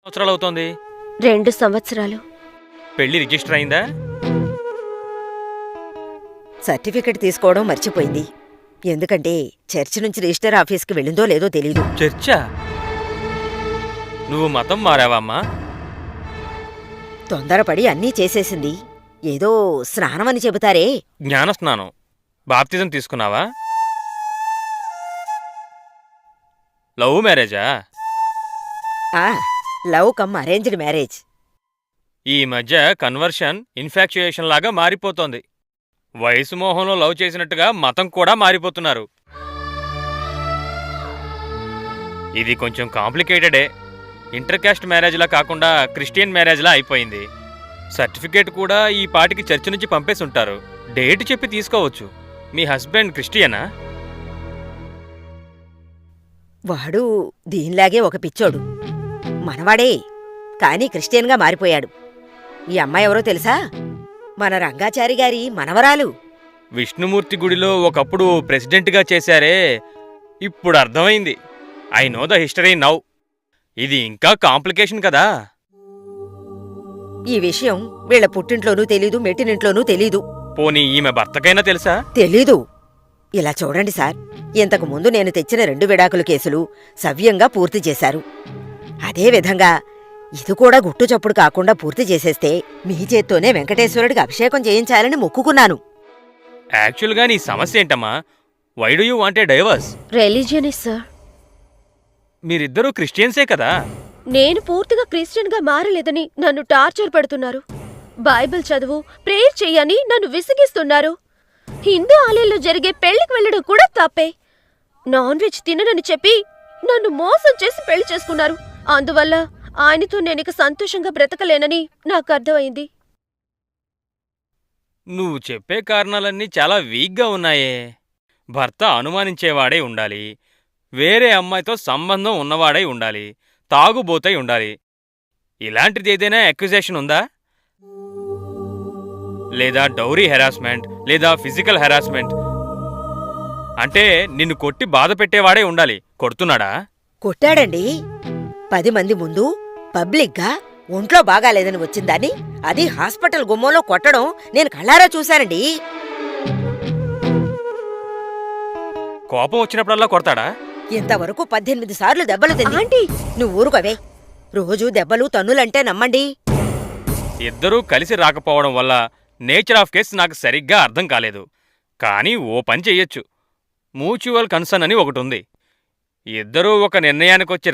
సంవత్సరాలు అవుతోంది? 2 సంవత్సరాలు. పెళ్లి రిజిస్టర్ అయిందా? సర్టిఫికెట్ తీసుకోవడం మర్చిపోయింది. ఎందుకంటే చర్చి నుంచి రిజిస్టర్ ఆఫీస్కి వెళ్ళిందో లేదో తెలీదు. చర్చా? నువ్వు మతం మారావమ్మా? తొందరపడి అన్నీ చేసేసింది. ఏదో స్నానమని చెబుతారే. జ్ఞానస్నానం. బాప్తిజం తీసుకున్నావా? లవ్ మ్యారేజా? ఆ లవ్ కమ్ అరేంజ్డ్ మ్యారేజ్. ఈ మధ్య కన్వర్షన్ ఇన్ఫాక్చుయేషన్ లాగా మారిపోతోంది. వయసు మోహంలో లవ్ చేసినట్టుగా మతం కూడా మారిపోతున్నారు. ఇది కొంచెం కాంప్లికేటెడే. ఇంటర్ కాస్ట్ మ్యారేజ్లా కాకుండా క్రిస్టియన్ మ్యారేజ్లా అయిపోయింది. సర్టిఫికేట్ కూడా ఈ పాటికి చర్చి నుంచి పంపేసి ఉంటారు. డేట్ చెప్పి తీసుకోవచ్చు. మీ హస్బెండ్ క్రిస్టియనా? వాడు దీనిలాగే ఒక పిచ్చోడు. మనవాడే, కానీ క్రిస్టియన్గా మారిపోయాడు. ఈ అమ్మాయి ఎవరో తెలుసా? మన రంగాచారి గారి మనవరాలు. విష్ణుమూర్తి గుడిలో ఒకప్పుడు ప్రెసిడెంట్గా చేశారే, ఇప్పుడు అర్థమైంది. I know the history now. ఇది ఇంకా కాంప్లికేషన్ కదా. ఈ విషయం వీళ్ళ పుట్టింట్లోనూ తెలీదు, మెట్టినింట్లోనూ తెలీదు. పోనీ ఈమె భర్తకైనా తెలుసా? తెలీదు. ఇలా చూడండి సార్, ఇంతకు ముందు నేను తెచ్చిన 2 విడాకుల కేసులు సవ్యంగా పూర్తి చేశారు. అదేవిధంగా ఇది కూడా గుట్టు చప్పుడు కాకుండా పూర్తి చేసేస్తే మీ చేత్తోనే వెంకటేశ్వరుడికి అభిషేకం చేయించాలని మొక్కుకున్నాను. యాక్చువల్గా నీ సమస్య ఏంటమ్మా? Why do you want a divorce? రిలీజియనే సార్. మీరిద్దరూ క్రిస్టియన్సే కదా? నేను పూర్తిగా క్రిస్టియన్గా మారలేదని నన్ను టార్చర్ పెడుతున్నారు. బైబిల్ చదువు, ప్రేయర్ చెయ్యని నన్ను విసిగిస్తున్నారు. హిందూ ఆలయంలో జరిగే పెళ్లికి వెళ్ళడం కూడా తప్పే. నాన్ వెజ్ తిననని చెప్పి నన్ను మోసం చేసి పెళ్లి చేసుకున్నారు. అందువల్ల ఆయనతో నేనిక సంతోషంగా బ్రతకలేనని నాకు అర్థమైంది. నువ్వు చెప్పే కారణాలన్నీ చాలా వీక్గా ఉన్నాయే. భర్త అనుమానించేవాడై ఉండాలి, వేరే అమ్మాయితో సంబంధం ఉన్నవాడై ఉండాలి, తాగుబోతై ఉండాలి. ఇలాంటిది ఏదైనా అక్యుజేషన్ ఉందా? లేదా డౌరీ హెరాస్మెంట్, లేదా ఫిజికల్ హెరాస్మెంట్? అంటే నిన్ను కొట్టి బాధ పెట్టేవాడే ఉండాలి. కొడుతున్నాడా? కొట్టాడండి. 10 మంది ముందు పబ్లిక్గా ఒంట్లో బాగాలేదని వచ్చిందాన్ని అది హాస్పిటల్ గుమ్మంలో కొట్టడం నేను కళ్ళారా చూశానండి. కోపం వచ్చినప్పుడల్లా కొడతాడా? ఇంతవరకు 18 సార్లు దెబ్బలు తింది. ఆంటీ! నువ్వు ఊరుకోవే. రోజు దెబ్బలు తన్నులంటే నమ్మండి. ఇద్దరూ కలిసి రాకపోవడం వల్ల నేచర్ ఆఫ్ కేస్ నాకు సరిగ్గా అర్థం కాలేదు. కానీ ఓ పని చెయ్యొచ్చు. మ్యూచువల్ కన్సర్న్ అని ఒకటుంది. ఇద్దరూ ఒక నిర్ణయానికొచ్చి